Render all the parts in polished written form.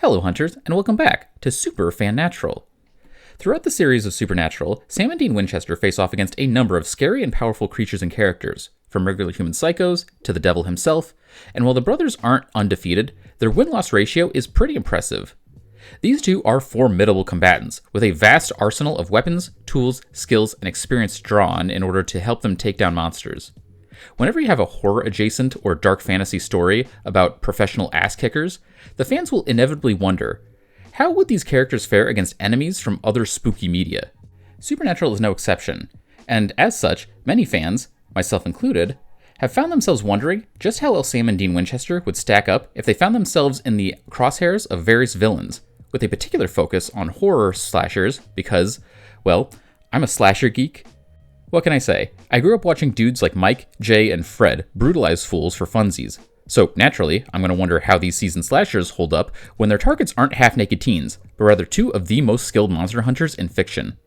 Hello hunters, and welcome back to Super Fan Natural. Throughout the series of Supernatural, Sam and Dean Winchester face off against a number of scary and powerful creatures and characters, from regular human psychos to the devil himself, and while the brothers aren't undefeated, their win-loss ratio is pretty impressive. These two are formidable combatants, with a vast arsenal of weapons, tools, skills, and experience drawn in order to help them take down monsters. Whenever you have a horror-adjacent or dark fantasy story about professional ass-kickers, the fans will inevitably wonder, how would these characters fare against enemies from other spooky media? Supernatural is no exception, and as such, many fans, myself included, have found themselves wondering just how well Sam and Dean Winchester would stack up if they found themselves in the crosshairs of various villains, with a particular focus on horror slashers because, well, I'm a slasher geek. What can I say? I grew up watching dudes like Mike, Jay, and Fred brutalize fools for funsies. So naturally, I'm going to wonder how these seasoned slashers hold up when their targets aren't half-naked teens, but rather two of the most skilled monster hunters in fiction.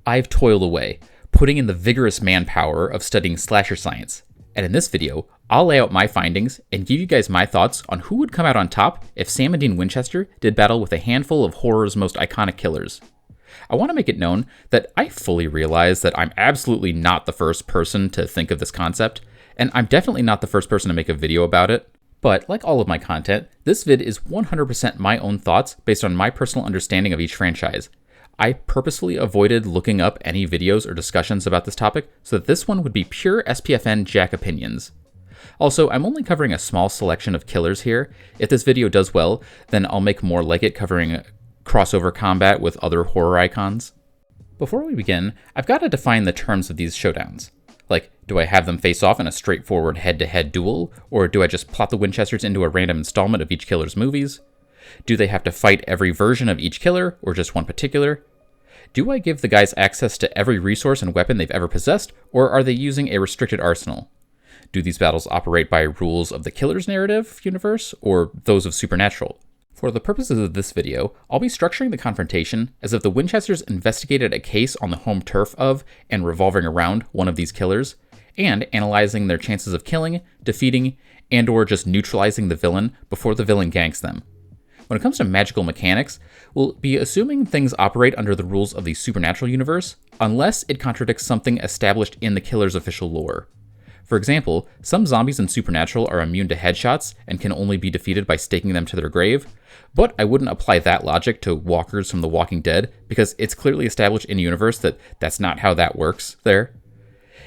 I've toiled away, putting in the vigorous manpower of studying slasher science. And in this video, I'll lay out my findings and give you guys my thoughts on who would come out on top if Sam and Dean Winchester did battle with a handful of horror's most iconic killers. I want to make it known that I fully realize that I'm absolutely not the first person to think of this concept, and I'm definitely not the first person to make a video about it. But like all of my content, this vid is 100% my own thoughts based on my personal understanding of each franchise. I purposefully avoided looking up any videos or discussions about this topic so that this one would be pure SPFN Jack opinions. Also, I'm only covering a small selection of killers here. If this video does well, then I'll make more like it covering crossover combat with other horror icons. Before we begin, I've got to define the terms of these showdowns. Like, do I have them face off in a straightforward head-to-head duel, or do I just plot the Winchesters into a random installment of each killer's movies? Do they have to fight every version of each killer, or just one particular? Do I give the guys access to every resource and weapon they've ever possessed, or are they using a restricted arsenal? Do these battles operate by rules of the killer's narrative universe, or those of Supernatural? For the purposes of this video, I'll be structuring the confrontation as if the Winchesters investigated a case on the home turf of and revolving around one of these killers, and analyzing their chances of killing, defeating, and or just neutralizing the villain before the villain ganks them. When it comes to magical mechanics, we'll be assuming things operate under the rules of the Supernatural universe, unless it contradicts something established in the killer's official lore. For example, some zombies in Supernatural are immune to headshots and can only be defeated by staking them to their grave, but I wouldn't apply that logic to walkers from The Walking Dead because it's clearly established in the universe that that's not how that works there.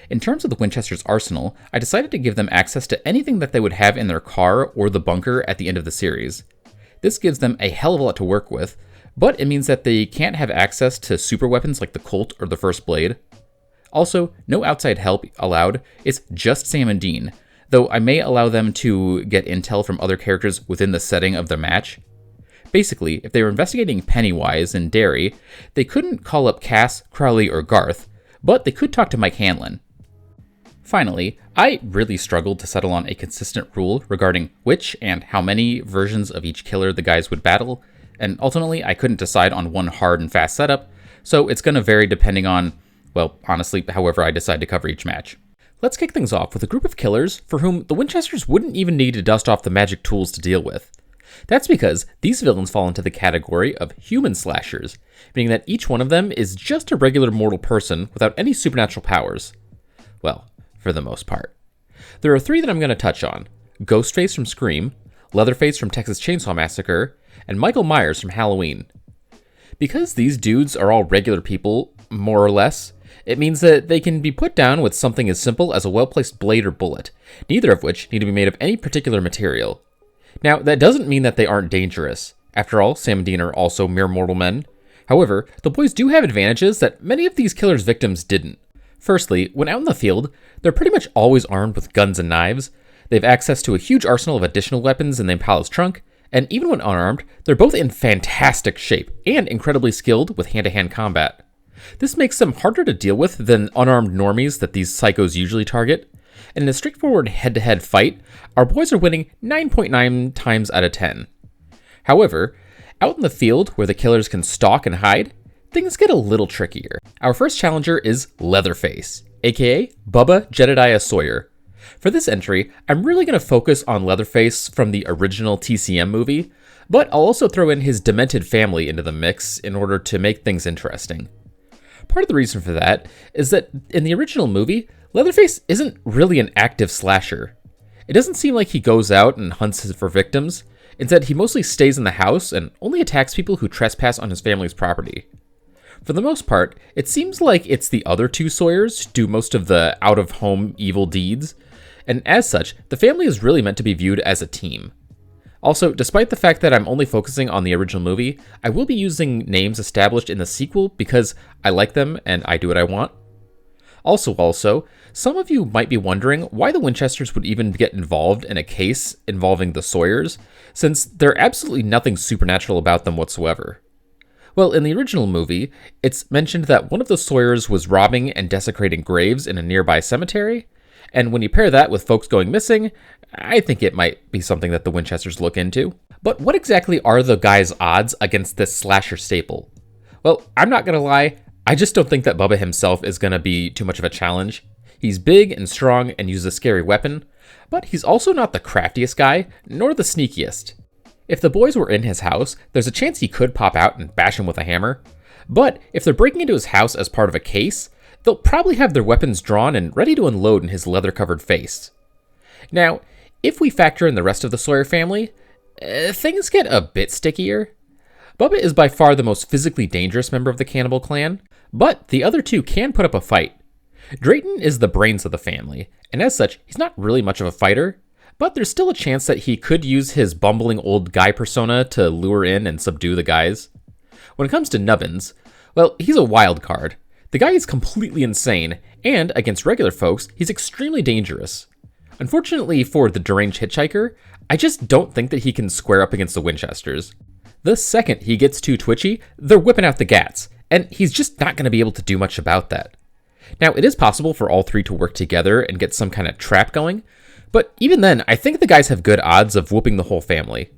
In terms of the Winchester's arsenal, I decided to give them access to anything that they would have in their car or the bunker at the end of the series. This gives them a hell of a lot to work with, but it means that they can't have access to super weapons like the Colt or the First Blade. Also, no outside help allowed, it's just Sam and Dean, though I may allow them to get intel from other characters within the setting of the match. Basically, if they were investigating Pennywise in Derry, they couldn't call up Cass, Crowley, or Garth, but they could talk to Mike Hanlon. Finally, I really struggled to settle on a consistent rule regarding which and how many versions of each killer the guys would battle, and ultimately I couldn't decide on one hard and fast setup, so it's going to vary depending on, well, honestly, however I decide to cover each match. Let's kick things off with a group of killers for whom the Winchesters wouldn't even need to dust off the magic tools to deal with. That's because these villains fall into the category of human slashers, meaning that each one of them is just a regular mortal person without any supernatural powers. Well, for the most part. There are three that I'm going to touch on: Ghostface from Scream, Leatherface from Texas Chainsaw Massacre, and Michael Myers from Halloween. Because these dudes are all regular people, more or less, it means that they can be put down with something as simple as a well-placed blade or bullet, neither of which need to be made of any particular material. Now, that doesn't mean that they aren't dangerous. After all, Sam and Dean are also mere mortal men. However, the boys do have advantages that many of these killers' victims didn't. Firstly, when out in the field, they're pretty much always armed with guns and knives. They have access to a huge arsenal of additional weapons in the Impala's trunk, and even when unarmed, they're both in fantastic shape and incredibly skilled with hand-to-hand combat. This makes them harder to deal with than unarmed normies that these psychos usually target, and in a straightforward head-to-head fight, our boys are winning 9.9 times out of 10. However, out in the field where the killers can stalk and hide, things get a little trickier. Our first challenger is Leatherface, aka Bubba Jedediah Sawyer. For this entry, I'm really going to focus on Leatherface from the original TCM movie, but I'll also throw in his demented family into the mix in order to make things interesting. Part of the reason for that is that in the original movie, Leatherface isn't really an active slasher. It doesn't seem like he goes out and hunts for victims. Instead, he mostly stays in the house and only attacks people who trespass on his family's property. For the most part, it seems like it's the other two Sawyers who do most of the out-of-home evil deeds, and as such, the family is really meant to be viewed as a team. Also, despite the fact that I'm only focusing on the original movie, I will be using names established in the sequel because I like them and I do what I want. Also, some of you might be wondering why the Winchesters would even get involved in a case involving the Sawyers, since there's absolutely nothing supernatural about them whatsoever. Well, in the original movie, it's mentioned that one of the Sawyers was robbing and desecrating graves in a nearby cemetery, and when you pair that with folks going missing, I think it might be something that the Winchesters look into. But what exactly are the guys' odds against this slasher staple? Well, I'm not gonna lie, I just don't think that Bubba himself is gonna be too much of a challenge. He's big and strong and uses a scary weapon, but he's also not the craftiest guy, nor the sneakiest. If the boys were in his house, there's a chance he could pop out and bash him with a hammer, but if they're breaking into his house as part of a case, they'll probably have their weapons drawn and ready to unload in his leather-covered face. Now, if we factor in the rest of the Sawyer family, things get a bit stickier. Bubba is by far the most physically dangerous member of the cannibal clan, but the other two can put up a fight. Drayton is the brains of the family, and as such, he's not really much of a fighter, but there's still a chance that he could use his bumbling old guy persona to lure in and subdue the guys. When it comes to Nubbins, well, he's a wild card. The guy is completely insane, and against regular folks, he's extremely dangerous. Unfortunately for the deranged hitchhiker, I just don't think that he can square up against the Winchesters. The second he gets too twitchy, they're whipping out the gats, and he's just not going to be able to do much about that. Now, it is possible for all three to work together and get some kind of trap going, but even then, I think the guys have good odds of whooping the whole family.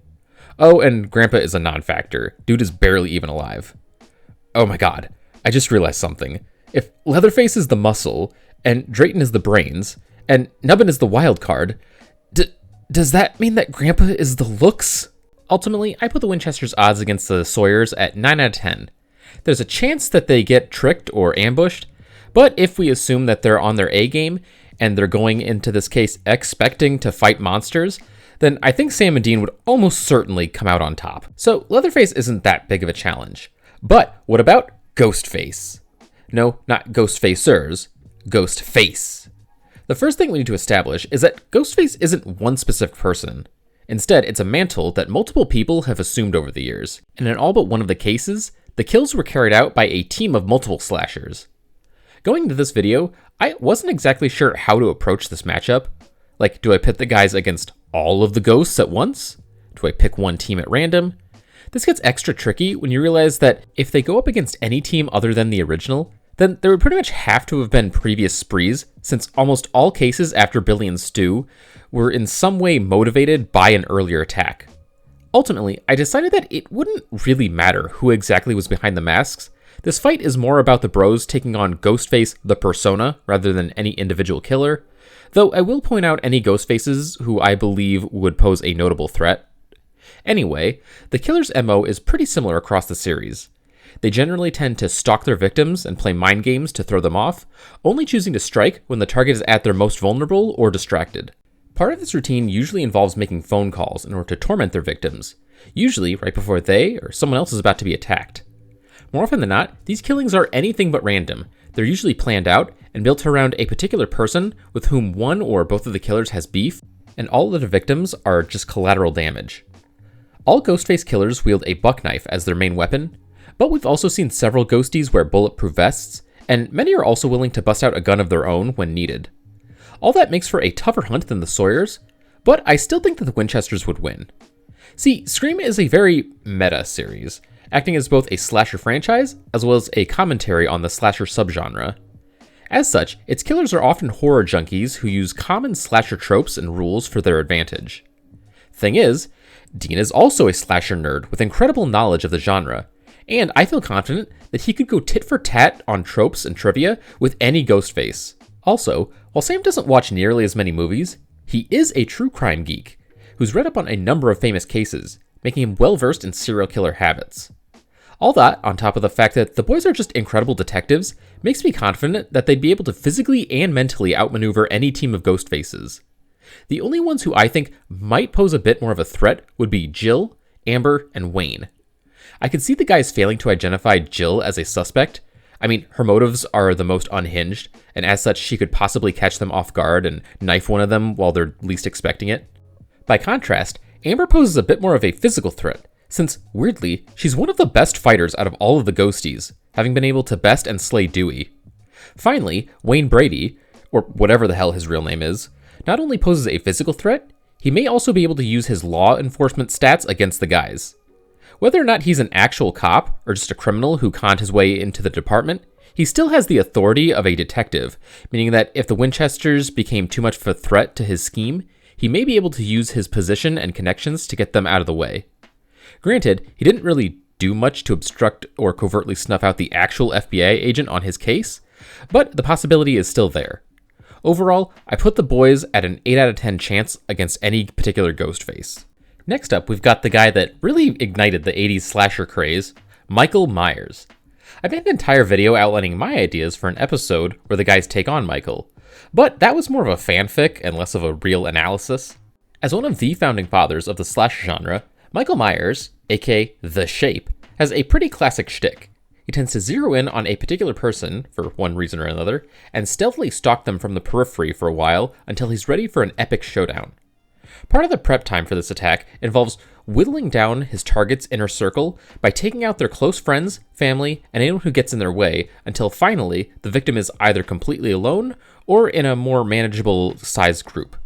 Oh, and Grandpa is a non-factor. Dude is barely even alive. Oh my god, I just realized something. If Leatherface is the muscle, and Drayton is the brains, and Nubbin is the wild card, does that mean that Grandpa is the looks? Ultimately, I put the Winchester's odds against the Sawyers at 9 out of 10. There's a chance that they get tricked or ambushed, but if we assume that they're on their A game, and they're going into this case expecting to fight monsters, then I think Sam and Dean would almost certainly come out on top. So Leatherface isn't that big of a challenge. But what about Ghostface? No, not Ghostfacers, Ghostface. The first thing we need to establish is that Ghostface isn't one specific person. Instead, it's a mantle that multiple people have assumed over the years. And in all but one of the cases, the kills were carried out by a team of multiple slashers. Going into this video, I wasn't exactly sure how to approach this matchup. Like, do I pit the guys against all of the ghosts at once? Do I pick one team at random? This gets extra tricky when you realize that if they go up against any team other than the original, then there would pretty much have to have been previous sprees, since almost all cases after Billy and Stu were in some way motivated by an earlier attack. Ultimately, I decided that it wouldn't really matter who exactly was behind the masks. This fight is more about the bros taking on Ghostface the persona rather than any individual killer, though I will point out any Ghostfaces who I believe would pose a notable threat. Anyway, the killer's MO is pretty similar across the series. They generally tend to stalk their victims and play mind games to throw them off, only choosing to strike when the target is at their most vulnerable or distracted. Part of this routine usually involves making phone calls in order to torment their victims, usually right before they or someone else is about to be attacked. More often than not, these killings are anything but random. They're usually planned out and built around a particular person with whom one or both of the killers has beef, and all of the victims are just collateral damage. All Ghostface killers wield a buck knife as their main weapon, but we've also seen several ghosties wear bulletproof vests, and many are also willing to bust out a gun of their own when needed. All that makes for a tougher hunt than the Sawyers, but I still think that the Winchesters would win. See, Scream is a very meta series, acting as both a slasher franchise as well as a commentary on the slasher subgenre. As such, its killers are often horror junkies who use common slasher tropes and rules for their advantage. Thing is, Dean is also a slasher nerd with incredible knowledge of the genre, and I feel confident that he could go tit for tat on tropes and trivia with any Ghostface. Also, while Sam doesn't watch nearly as many movies, he is a true crime geek who's read up on a number of famous cases, making him well-versed in serial killer habits. All that, on top of the fact that the boys are just incredible detectives, makes me confident that they'd be able to physically and mentally outmaneuver any team of Ghostfaces. The only ones who I think might pose a bit more of a threat would be Jill, Amber, and Wayne. I could see the guys failing to identify Jill as a suspect. I mean, her motives are the most unhinged, and as such, she could possibly catch them off guard and knife one of them while they're least expecting it. By contrast, Amber poses a bit more of a physical threat, since, weirdly, she's one of the best fighters out of all of the ghosties, having been able to best and slay Dewey. Finally, Wayne Brady, or whatever the hell his real name is, not only poses a physical threat, he may also be able to use his law enforcement stats against the guys. Whether or not he's an actual cop, or just a criminal who conned his way into the department, he still has the authority of a detective, meaning that if the Winchesters became too much of a threat to his scheme, he may be able to use his position and connections to get them out of the way. Granted, he didn't really do much to obstruct or covertly snuff out the actual FBI agent on his case, but the possibility is still there. Overall, I put the boys at an 8 out of 10 chance against any particular Ghostface. Next up, we've got the guy that really ignited the 80s slasher craze, Michael Myers. I made an entire video outlining my ideas for an episode where the guys take on Michael, but that was more of a fanfic and less of a real analysis. As one of the founding fathers of the slasher genre, Michael Myers, aka The Shape, has a pretty classic shtick. He tends to zero in on a particular person, for one reason or another, and stealthily stalk them from the periphery for a while until he's ready for an epic showdown. Part of the prep time for this attack involves whittling down his target's inner circle by taking out their close friends, family, and anyone who gets in their way until finally the victim is either completely alone or in a more manageable sized group.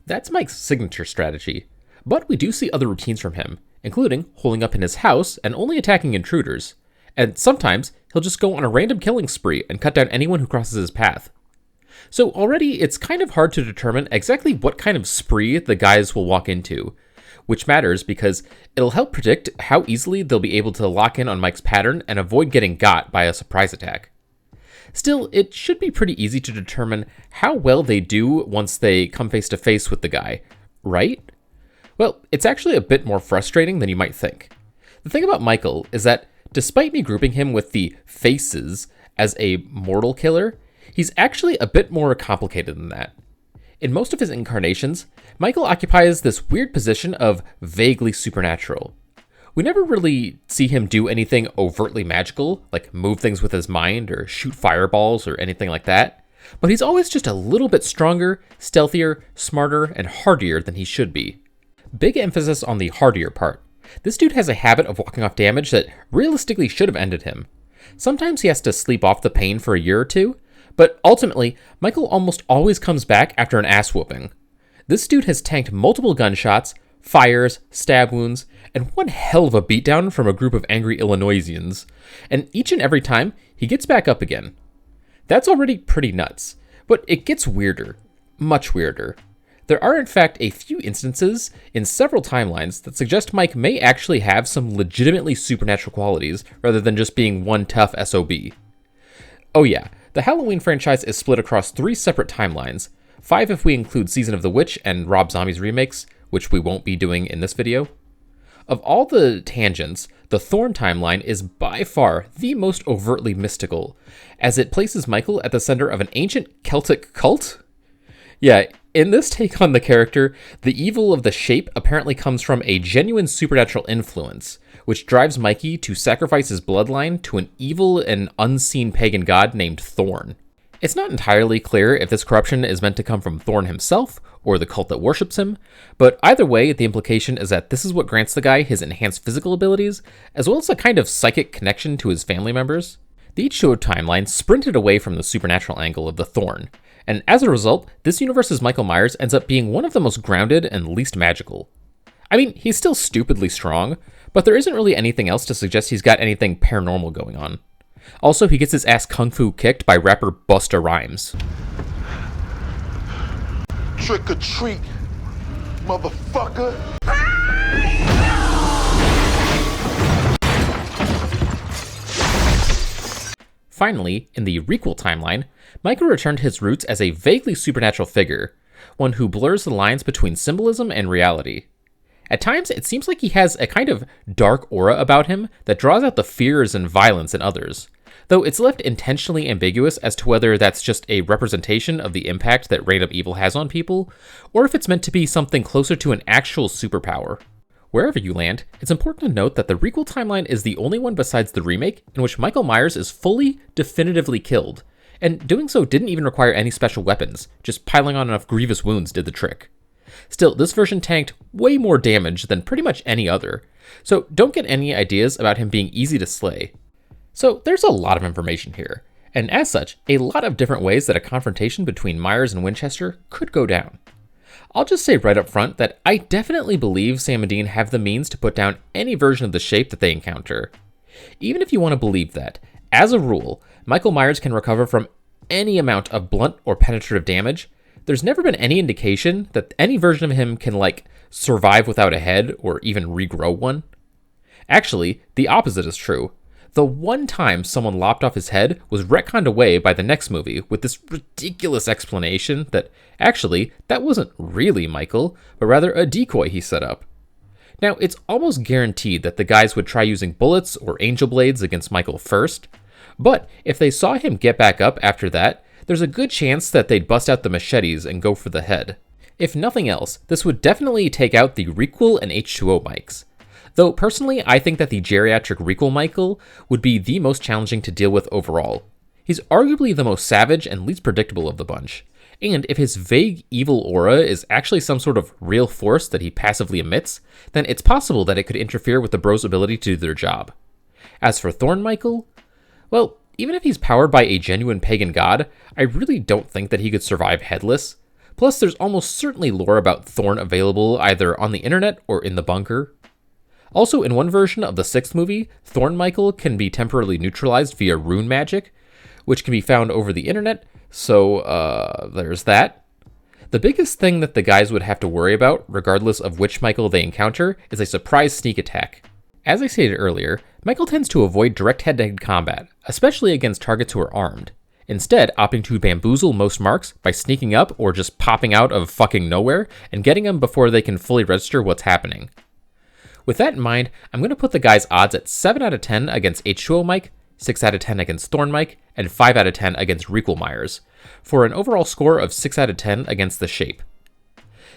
That's Mike's signature strategy, but we do see other routines from him, including holding up in his house and only attacking intruders, and sometimes he'll just go on a random killing spree and cut down anyone who crosses his path. So already it's kind of hard to determine exactly what kind of spree the guys will walk into, which matters because it'll help predict how easily they'll be able to lock in on Mike's pattern and avoid getting got by a surprise attack. Still, it should be pretty easy to determine how well they do once they come face to face with the guy, right? Well, it's actually a bit more frustrating than you might think. The thing about Michael is that despite me grouping him with the Faces as a mortal killer, he's actually a bit more complicated than that. In most of his incarnations, Michael occupies this weird position of vaguely supernatural. We never really see him do anything overtly magical, like move things with his mind or shoot fireballs or anything like that, but he's always just a little bit stronger, stealthier, smarter, and hardier than he should be. Big emphasis on the hardier part. This dude has a habit of walking off damage that realistically should have ended him. Sometimes he has to sleep off the pain for a year or two, but ultimately, Michael almost always comes back after an ass whooping. This dude has tanked multiple gunshots, fires, stab wounds, and one hell of a beatdown from a group of angry Illinoisians, and each and every time, he gets back up again. That's already pretty nuts, but it gets weirder, much weirder. There are in fact a few instances in several timelines that suggest Mike may actually have some legitimately supernatural qualities rather than just being one tough SOB. Oh yeah, the Halloween franchise is split across 3 separate timelines, 5 if we include Season of the Witch and Rob Zombie's remakes, which we won't be doing in this video. Of all the tangents, the Thorn timeline is by far the most overtly mystical, as it places Michael at the center of an ancient Celtic cult? Yeah, in this take on the character, the evil of the Shape apparently comes from a genuine supernatural influence, which drives Mikey to sacrifice his bloodline to an evil and unseen pagan god named Thorn. It's not entirely clear if this corruption is meant to come from Thorn himself or the cult that worships him, but either way, the implication is that this is what grants the guy his enhanced physical abilities, as well as a kind of psychic connection to his family members. The H2O timeline sprinted away from the supernatural angle of the Thorn, and as a result, this universe's Michael Myers ends up being one of the most grounded and least magical. I mean, he's still stupidly strong, but there isn't really anything else to suggest he's got anything paranormal going on. Also, he gets his ass kung fu kicked by rapper Busta Rhymes. Trick or treat, motherfucker. Finally, in the requel timeline, Michael returned to his roots as a vaguely supernatural figure, one who blurs the lines between symbolism and reality. At times, it seems like he has a kind of dark aura about him that draws out the fears and violence in others, though it's left intentionally ambiguous as to whether that's just a representation of the impact that random evil has on people, or if it's meant to be something closer to an actual superpower. Wherever you land, it's important to note that the requel timeline is the only one besides the remake in which Michael Myers is fully, definitively killed, and doing so didn't even require any special weapons, just piling on enough grievous wounds did the trick. Still, this version tanked way more damage than pretty much any other, so don't get any ideas about him being easy to slay. So there's a lot of information here, and as such, a lot of different ways that a confrontation between Myers and Winchester could go down. I'll just say right up front that I definitely believe Sam and Dean have the means to put down any version of the shape that they encounter. Even if you want to believe that, as a rule, Michael Myers can recover from any amount of blunt or penetrative damage, there's never been any indication that any version of him can, survive without a head or even regrow one. Actually, the opposite is true. The one time someone lopped off his head was retconned away by the next movie with this ridiculous explanation that actually that wasn't really Michael, but rather a decoy he set up. Now, it's almost guaranteed that the guys would try using bullets or angel blades against Michael first, but if they saw him get back up after that, there's a good chance that they'd bust out the machetes and go for the head. If nothing else, this would definitely take out the requel and H2O mics. Though personally, I think that the geriatric requel Michael would be the most challenging to deal with overall. He's arguably the most savage and least predictable of the bunch, and if his vague evil aura is actually some sort of real force that he passively emits, then it's possible that it could interfere with the bros' ability to do their job. As for Thorn Michael, well, even if he's powered by a genuine pagan god, I really don't think that he could survive headless. Plus, there's almost certainly lore about Thorn available either on the internet or in the bunker. Also, in one version of the 6th movie, Thorn Michael can be temporarily neutralized via rune magic, which can be found over the internet, so there's that. The biggest thing that the guys would have to worry about, regardless of which Michael they encounter, is a surprise sneak attack. As I stated earlier, Michael tends to avoid direct head-to-head combat, especially against targets who are armed, instead opting to bamboozle most marks by sneaking up or just popping out of fucking nowhere and getting them before they can fully register what's happening. With that in mind, I'm going to put the guy's odds at 7 out of 10 against H2O Mike, 6 out of 10 against Thorn Mike, and 5 out of 10 against Requel Myers, for an overall score of 6 out of 10 against the shape.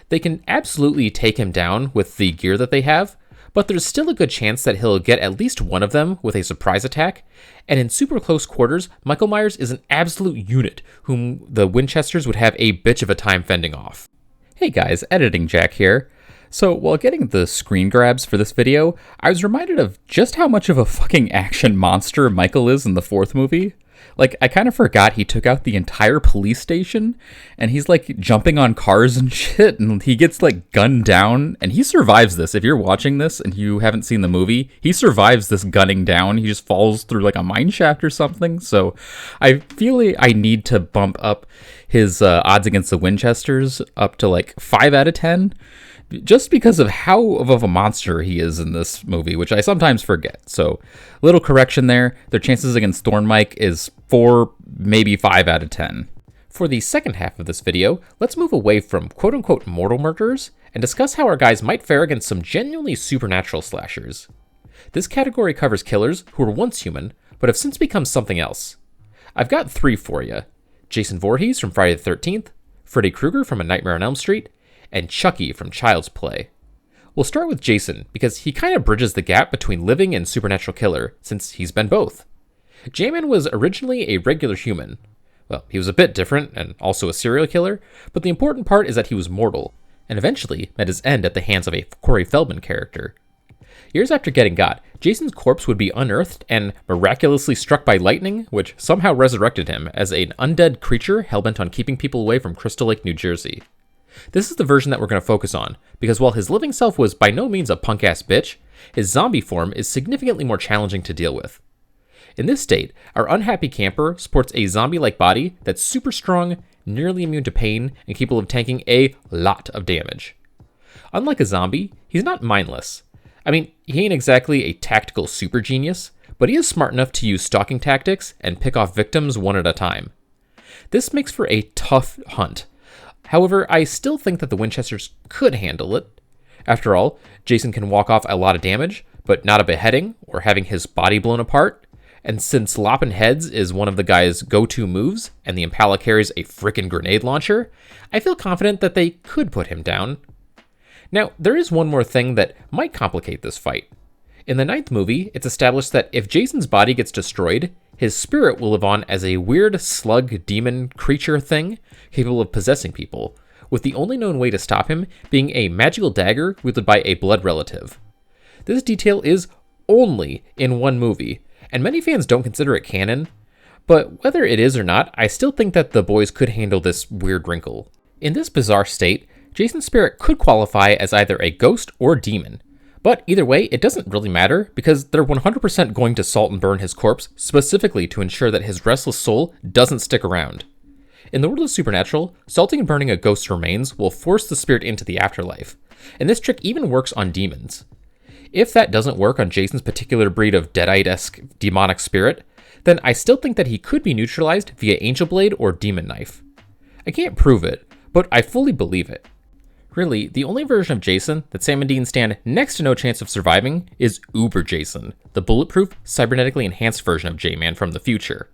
They can absolutely take him down with the gear that they have, but there's still a good chance that he'll get at least one of them with a surprise attack, and in super close quarters, Michael Myers is an absolute unit whom the Winchesters would have a bitch of a time fending off. Hey guys, Editing Jack here. So, while getting the screen grabs for this video, I was reminded of just how much of a fucking action monster Michael is in the 4th movie. I kind of forgot he took out the entire police station, and he's, jumping on cars and shit, and he gets, gunned down, and he survives this. If you're watching this and you haven't seen the movie, he survives this gunning down. He just falls through, a mine shaft or something, so I feel like I need to bump up his odds against the Winchesters up to, 5 out of 10. Just because of how of a monster he is in this movie, which I sometimes forget. So, little correction there. Their chances against Thorn Mike is 4, maybe 5 out of 10. For the second half of this video, let's move away from quote-unquote mortal murderers and discuss how our guys might fare against some genuinely supernatural slashers. This category covers killers who were once human, but have since become something else. I've got 3 for you. Jason Voorhees from Friday the 13th, Freddy Krueger from A Nightmare on Elm Street, and Chucky from Child's Play. We'll start with Jason, because he kind of bridges the gap between living and supernatural killer, since he's been both. J-Man was originally a regular human. Well, he was a bit different, and also a serial killer, but the important part is that he was mortal, and eventually met his end at the hands of a Corey Feldman character. Years after getting got, Jason's corpse would be unearthed and miraculously struck by lightning, which somehow resurrected him as an undead creature hellbent on keeping people away from Crystal Lake, New Jersey. This is the version that we're going to focus on, because while his living self was by no means a punk-ass bitch, his zombie form is significantly more challenging to deal with. In this state, our unhappy camper sports a zombie-like body that's super strong, nearly immune to pain, and capable of tanking a lot of damage. Unlike a zombie, he's not mindless. I mean, he ain't exactly a tactical super genius, but he is smart enough to use stalking tactics and pick off victims one at a time. This makes for a tough hunt. However, I still think that the Winchesters could handle it. After all, Jason can walk off a lot of damage, but not a beheading or having his body blown apart. And since lopping heads is one of the guy's go-to moves, and the Impala carries a frickin' grenade launcher, I feel confident that they could put him down. Now, there is one more thing that might complicate this fight. In the 9th movie, it's established that if Jason's body gets destroyed, his spirit will live on as a weird slug demon creature thing capable of possessing people, with the only known way to stop him being a magical dagger wielded by a blood relative. This detail is only in one movie, and many fans don't consider it canon, but whether it is or not, I still think that the boys could handle this weird wrinkle. In this bizarre state, Jason's spirit could qualify as either a ghost or demon, but either way, it doesn't really matter because they're 100% going to salt and burn his corpse specifically to ensure that his restless soul doesn't stick around. In the world of Supernatural, salting and burning a ghost's remains will force the spirit into the afterlife, and this trick even works on demons. If that doesn't work on Jason's particular breed of Deadite-esque demonic spirit, then I still think that he could be neutralized via Angel Blade or Demon Knife. I can't prove it, but I fully believe it. Really, the only version of Jason that Sam and Dean stand next to no chance of surviving is Uber Jason, the bulletproof, cybernetically enhanced version of J-Man from the future.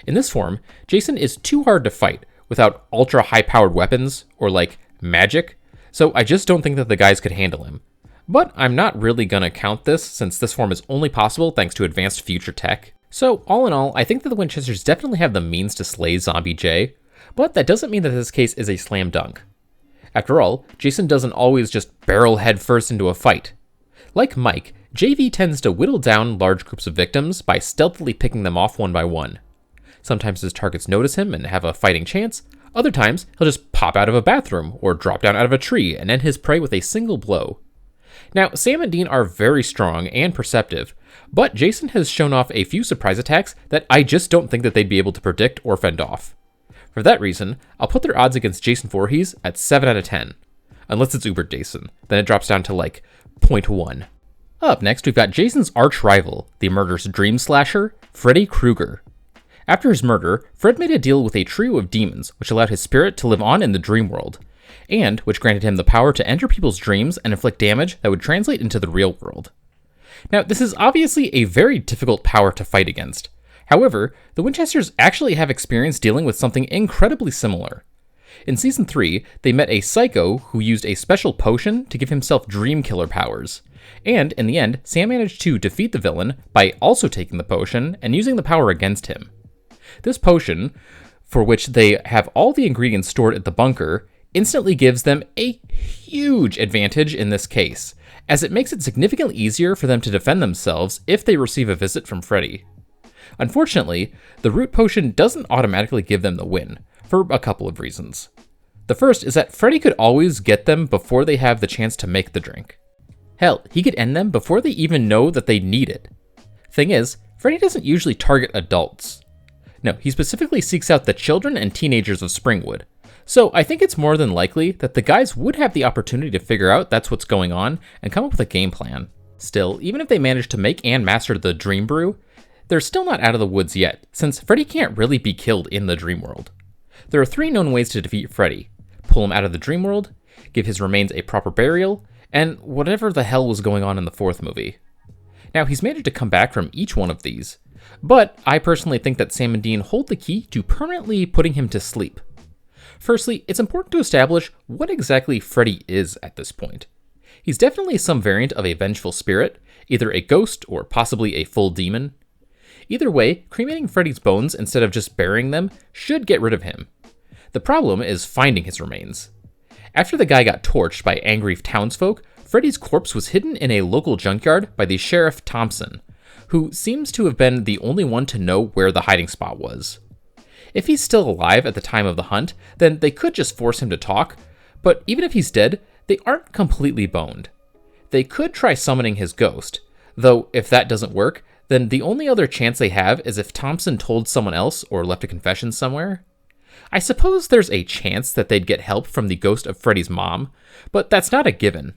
In this form, Jason is too hard to fight without ultra high-powered weapons or, magic, so I just don't think that the guys could handle him. But I'm not really gonna count this since this form is only possible thanks to advanced future tech. So all in all, I think that the Winchesters definitely have the means to slay Zombie J, but that doesn't mean that this case is a slam dunk. After all, Jason doesn't always just barrel headfirst into a fight. Like Mike, JV tends to whittle down large groups of victims by stealthily picking them off one by one. Sometimes his targets notice him and have a fighting chance, other times he'll just pop out of a bathroom or drop down out of a tree and end his prey with a single blow. Now, Sam and Dean are very strong and perceptive, but Jason has shown off a few surprise attacks that I just don't think that they'd be able to predict or fend off. For that reason, I'll put their odds against Jason Voorhees at 7 out of 10. Unless it's Uber Jason, then it drops down to 0.1. Up next, we've got Jason's arch rival, the murderous dream slasher, Freddy Krueger. After his murder, Fred made a deal with a trio of demons, which allowed his spirit to live on in the dream world, and which granted him the power to enter people's dreams and inflict damage that would translate into the real world. Now, this is obviously a very difficult power to fight against. However, the Winchesters actually have experience dealing with something incredibly similar. In Season 3, they met a psycho who used a special potion to give himself dream killer powers. And, in the end, Sam managed to defeat the villain by also taking the potion and using the power against him. This potion, for which they have all the ingredients stored at the bunker, instantly gives them a huge advantage in this case, as it makes it significantly easier for them to defend themselves if they receive a visit from Freddy. Unfortunately, the root potion doesn't automatically give them the win, for a couple of reasons. The first is that Freddy could always get them before they have the chance to make the drink. Hell, he could end them before they even know that they need it. Thing is, Freddy doesn't usually target adults. No, he specifically seeks out the children and teenagers of Springwood. So I think it's more than likely that the guys would have the opportunity to figure out that's what's going on and come up with a game plan. Still, even if they manage to make and master the Dream Brew, they're still not out of the woods yet, since Freddy can't really be killed in the dream world. There are 3 known ways to defeat Freddy: pull him out of the dream world, give his remains a proper burial, and whatever the hell was going on in the 4th movie. Now, he's managed to come back from each one of these, but I personally think that Sam and Dean hold the key to permanently putting him to sleep. Firstly, it's important to establish what exactly Freddy is at this point. He's definitely some variant of a vengeful spirit, either a ghost or possibly a full demon. Either way, cremating Freddy's bones instead of just burying them should get rid of him. The problem is finding his remains. After the guy got torched by angry townsfolk, Freddy's corpse was hidden in a local junkyard by the Sheriff Thompson, who seems to have been the only one to know where the hiding spot was. If he's still alive at the time of the hunt, then they could just force him to talk, but even if he's dead, they aren't completely boned. They could try summoning his ghost, though if that doesn't work, then the only other chance they have is if Thompson told someone else or left a confession somewhere. I suppose there's a chance that they'd get help from the ghost of Freddy's mom, but that's not a given.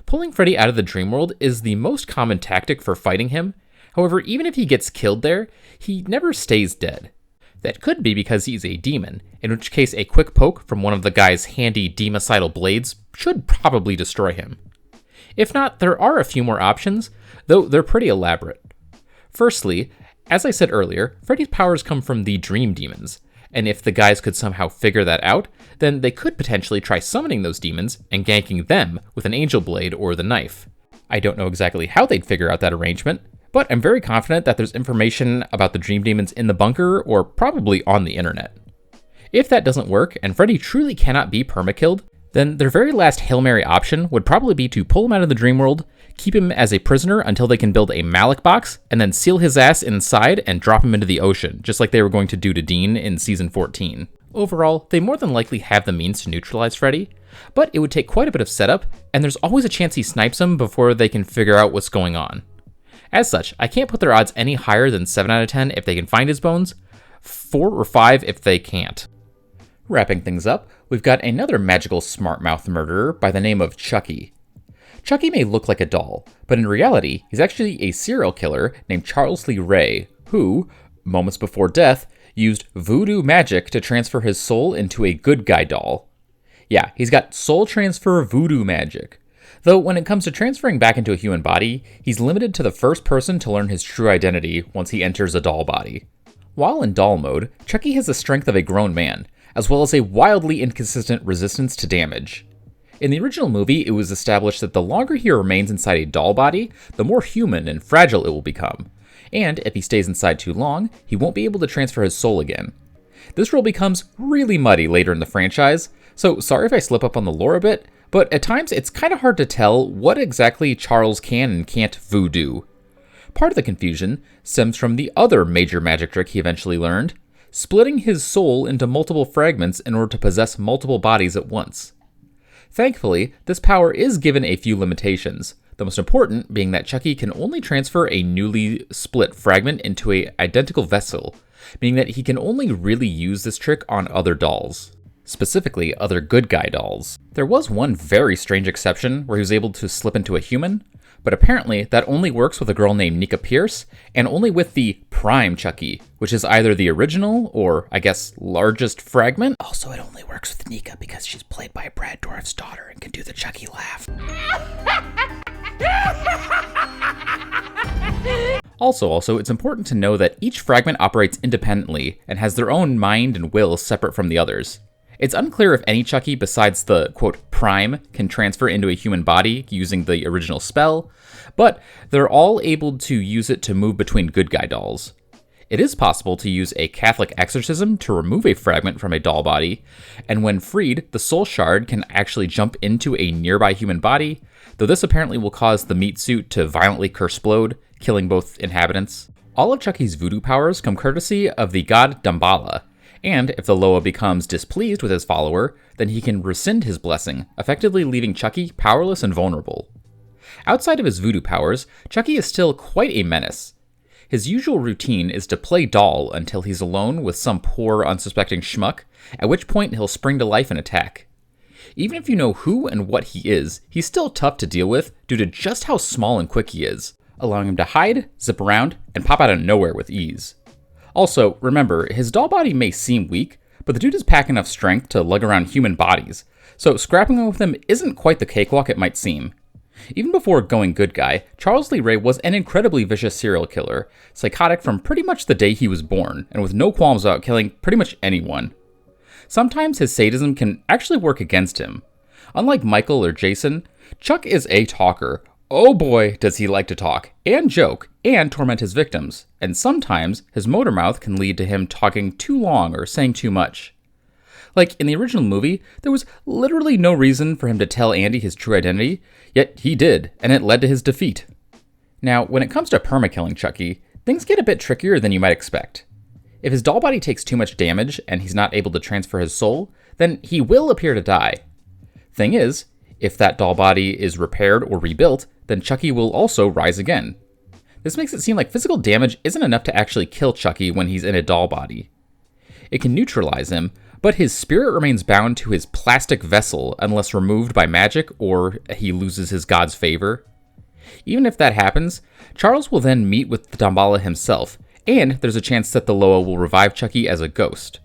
Pulling Freddy out of the dream world is the most common tactic for fighting him. However, even if he gets killed there, he never stays dead. That could be because he's a demon, in which case a quick poke from one of the guy's handy democidal blades should probably destroy him. If not, there are a few more options, though they're pretty elaborate. Firstly, as I said earlier, Freddy's powers come from the dream demons, and if the guys could somehow figure that out, then they could potentially try summoning those demons and ganking them with an angel blade or the knife. I don't know exactly how they'd figure out that arrangement, but I'm very confident that there's information about the dream demons in the bunker or probably on the internet. If that doesn't work and Freddy truly cannot be permakilled, then their very last Hail Mary option would probably be to pull him out of the dream world, keep him as a prisoner until they can build a Malik box, and then seal his ass inside and drop him into the ocean, just like they were going to do to Dean in Season 14. Overall, they more than likely have the means to neutralize Freddy, but it would take quite a bit of setup, and there's always a chance he snipes them before they can figure out what's going on. As such, I can't put their odds any higher than 7 out of 10 if they can find his bones, 4 or 5 if they can't. Wrapping things up, we've got another magical smart-mouth murderer by the name of Chucky. Chucky may look like a doll, but in reality, he's actually a serial killer named Charles Lee Ray, who, moments before death, used voodoo magic to transfer his soul into a good guy doll. Yeah, he's got soul transfer voodoo magic. Though when it comes to transferring back into a human body, he's limited to the first person to learn his true identity once he enters a doll body. While in doll mode, Chucky has the strength of a grown man, as well as a wildly inconsistent resistance to damage. In the original movie, it was established that the longer he remains inside a doll body, the more human and fragile it will become. And if he stays inside too long, he won't be able to transfer his soul again. This rule becomes really muddy later in the franchise, so sorry if I slip up on the lore a bit, but at times it's kind of hard to tell what exactly Charles can and can't voodoo. Part of the confusion stems from the other major magic trick he eventually learned, splitting his soul into multiple fragments in order to possess multiple bodies at once. Thankfully, this power is given a few limitations, the most important being that Chucky can only transfer a newly split fragment into an identical vessel, meaning that he can only really use this trick on other dolls. Specifically, other good guy dolls. There was one very strange exception where he was able to slip into a human, but apparently that only works with a girl named Nika Pierce, and only with the Prime Chucky, which is either the original or, I guess, largest fragment. Also, it only works with Nika because she's played by Brad Dourif's daughter and can do the Chucky laugh. Also, it's important to know that each fragment operates independently and has their own mind and will separate from the others. It's unclear if any Chucky besides the, quote, Prime can transfer into a human body using the original spell, but they're all able to use it to move between good guy dolls. It is possible to use a Catholic exorcism to remove a fragment from a doll body, and when freed, the soul shard can actually jump into a nearby human body, though this apparently will cause the meat suit to violently kerplode, killing both inhabitants. All of Chucky's voodoo powers come courtesy of the god Damballa, and if the Loa becomes displeased with his follower, then he can rescind his blessing, effectively leaving Chucky powerless and vulnerable. Outside of his voodoo powers, Chucky is still quite a menace. His usual routine is to play doll until he's alone with some poor, unsuspecting schmuck, at which point he'll spring to life and attack. Even if you know who and what he is, he's still tough to deal with due to just how small and quick he is, allowing him to hide, zip around, and pop out of nowhere with ease. Also, remember, his doll body may seem weak, but the dude has packed enough strength to lug around human bodies, so scrapping with him isn't quite the cakewalk it might seem. Even before going good guy, Charles Lee Ray was an incredibly vicious serial killer, psychotic from pretty much the day he was born, and with no qualms about killing pretty much anyone. Sometimes his sadism can actually work against him. Unlike Michael or Jason, Chuck is a talker. Oh boy, does he like to talk, and joke, and torment his victims, and sometimes his motor mouth can lead to him talking too long or saying too much. Like in the original movie, there was literally no reason for him to tell Andy his true identity, yet he did, and it led to his defeat. Now, when it comes to perma-killing Chucky, things get a bit trickier than you might expect. If his doll body takes too much damage and he's not able to transfer his soul, then he will appear to die. Thing is, if that doll body is repaired or rebuilt, then Chucky will also rise again. This makes it seem like physical damage isn't enough to actually kill Chucky when he's in a doll body. It can neutralize him, but his spirit remains bound to his plastic vessel unless removed by magic or he loses his god's favor. Even if that happens, Charles will then meet with Damballa himself, and there's a chance that the Loa will revive Chucky as a ghost.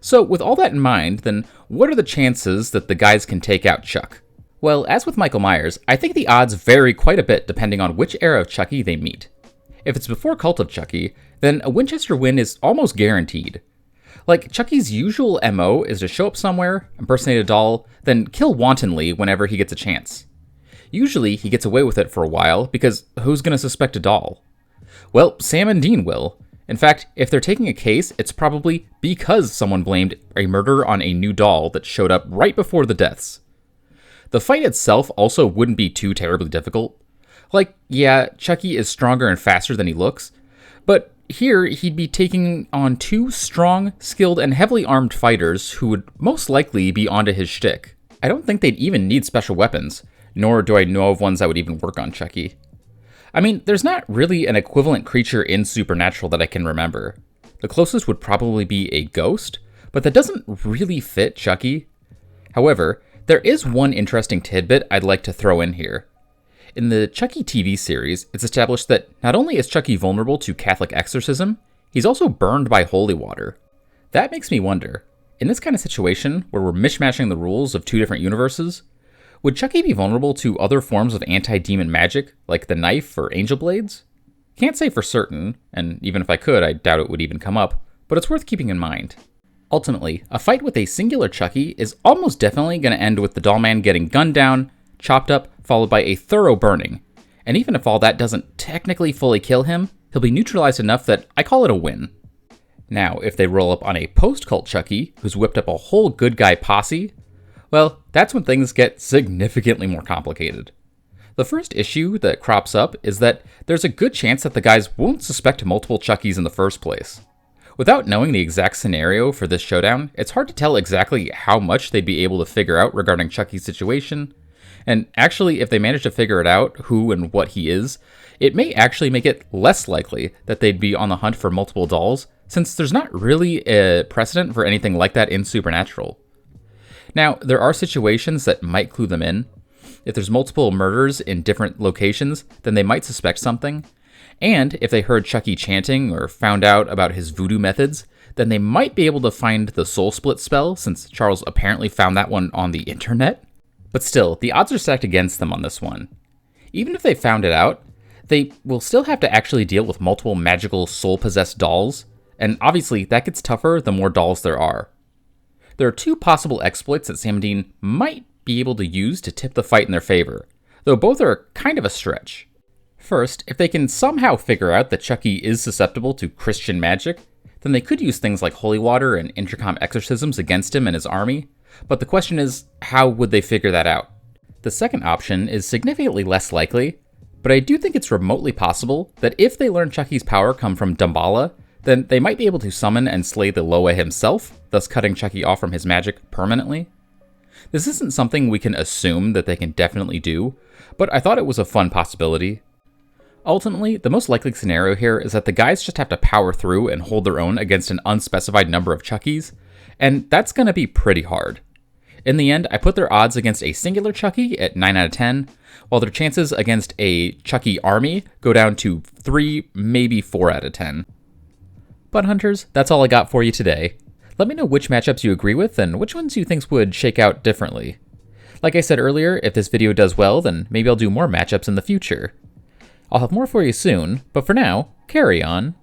So with all that in mind, then what are the chances that the guys can take out Chuck? Well, as with Michael Myers, I think the odds vary quite a bit depending on which era of Chucky they meet. If it's before Cult of Chucky, then a Winchester win is almost guaranteed. Like, Chucky's usual MO is to show up somewhere, impersonate a doll, then kill wantonly whenever he gets a chance. Usually, he gets away with it for a while, because who's gonna suspect a doll? Well, Sam and Dean will. In fact, if they're taking a case, it's probably because someone blamed a murder on a new doll that showed up right before the deaths. The fight itself also wouldn't be too terribly difficult. Like, yeah, Chucky is stronger and faster than he looks, but here he'd be taking on two strong, skilled, and heavily armed fighters who would most likely be onto his shtick. I don't think they'd even need special weapons, nor do I know of ones that would even work on Chucky. I mean, there's not really an equivalent creature in Supernatural that I can remember. The closest would probably be a ghost, but that doesn't really fit Chucky. However, there is one interesting tidbit I'd like to throw in here. In the Chucky TV series, it's established that not only is Chucky vulnerable to Catholic exorcism, he's also burned by holy water. That makes me wonder, in this kind of situation where we're mishmashing the rules of two different universes, would Chucky be vulnerable to other forms of anti-demon magic, like the knife or angel blades? Can't say for certain, and even if I could, I doubt it would even come up, but it's worth keeping in mind. Ultimately, a fight with a singular Chucky is almost definitely going to end with the Dollman getting gunned down, chopped up, followed by a thorough burning. And even if all that doesn't technically fully kill him, he'll be neutralized enough that I call it a win. Now, if they roll up on a post-cult Chucky, who's whipped up a whole good guy posse, well, that's when things get significantly more complicated. The first issue that crops up is that there's a good chance that the guys won't suspect multiple Chuckies in the first place. Without knowing the exact scenario for this showdown, it's hard to tell exactly how much they'd be able to figure out regarding Chucky's situation. And actually, if they manage to figure it out, who and what he is, it may actually make it less likely that they'd be on the hunt for multiple dolls, since there's not really a precedent for anything like that in Supernatural. Now, there are situations that might clue them in. If there's multiple murders in different locations, then they might suspect something. And if they heard Chucky chanting or found out about his voodoo methods, then they might be able to find the soul split spell, since Charles apparently found that one on the internet. But still, the odds are stacked against them on this one. Even if they found it out, they will still have to actually deal with multiple magical soul-possessed dolls, and obviously that gets tougher the more dolls there are. There are two possible exploits that Sam and Dean might be able to use to tip the fight in their favor, though both are kind of a stretch. First, if they can somehow figure out that Chucky is susceptible to Christian magic, then they could use things like holy water and intercom exorcisms against him and his army, but the question is, how would they figure that out? The second option is significantly less likely, but I do think it's remotely possible that if they learn Chucky's power come from Damballa, then they might be able to summon and slay the Loa himself, thus cutting Chucky off from his magic permanently. This isn't something we can assume that they can definitely do, but I thought it was a fun possibility. Ultimately, the most likely scenario here is that the guys just have to power through and hold their own against an unspecified number of Chuckies, and that's going to be pretty hard. In the end, I put their odds against a singular Chucky at 9 out of 10, while their chances against a Chucky army go down to 3, maybe 4 out of 10. But Hunters, that's all I got for you today. Let me know which matchups you agree with and which ones you think would shake out differently. Like I said earlier, if this video does well, then maybe I'll do more matchups in the future. I'll have more for you soon, but for now, carry on.